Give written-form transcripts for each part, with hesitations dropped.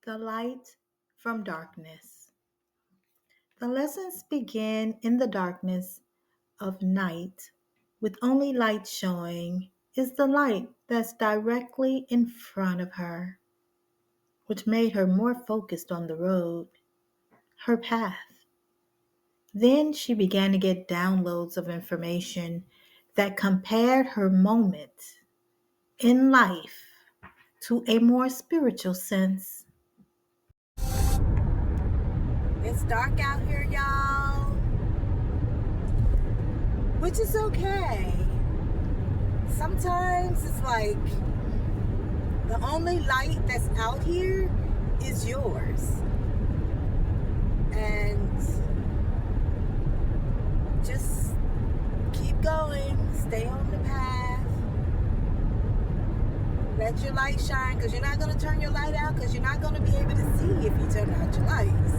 The light from darkness. The lessons begin in the darkness of night, with only light showing, is the light that's directly in front of her, which made her more focused on the road, her path. Then she began to get downloads of information that compared her moment in life to a more spiritual sense. It's dark out here, y'all, which is okay. Sometimes it's like the only light that's out here is yours. And just keep going, stay on the path, let your light shine, because you're not going to turn your light out, because you're not going to be able to see if you turn out your lights.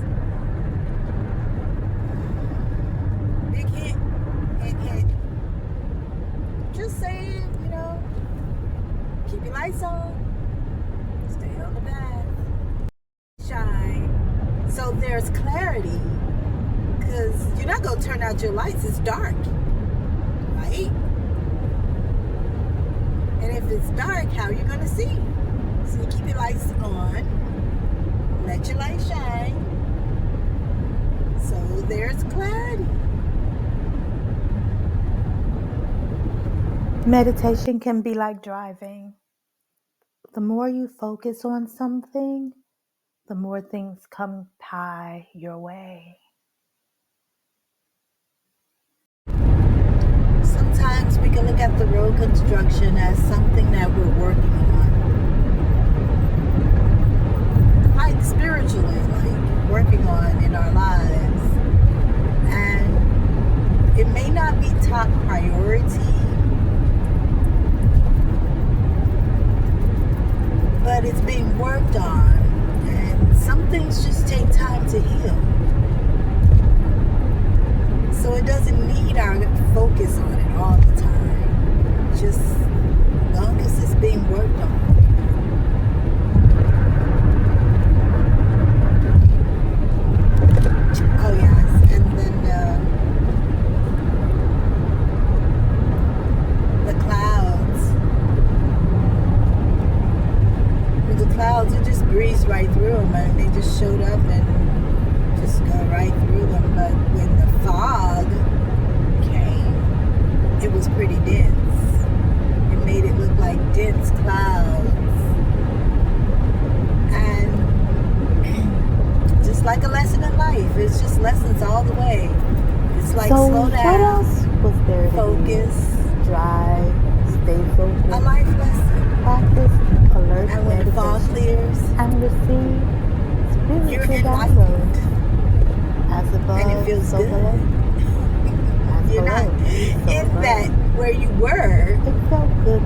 Big hint. Just saying, keep your lights on, stay on the path, shine. So there's clarity, because you're not going to turn out your lights, it's dark, right? And if it's dark, how are you going to see? So you keep your lights on, let your light shine, so there's clarity. Meditation can be like driving. The more you focus on something, the more things come by your way. Sometimes we can look at the road construction as something that we're working on. Like spiritually, like working on in our lives. And it may not be top priority, but it's being worked on, and some things just take time to heal. So it doesn't need our focus on it all the time, just long as it's being worked on. Oh yes, and then the clouds. The clouds, it just breezed right through them, and they just showed up and just go right through them. But when the fog came, it was pretty dense. It made it look like dense clouds. And just like a lesson in life, it's just lessons all the way. It's like slow down. What else was there? Focus, drive, stay focused. A life lesson. Practice alert, and when the fog clears and receive spiritual download. As above, and it feels so good. Below. You're not in that where you were. It felt good.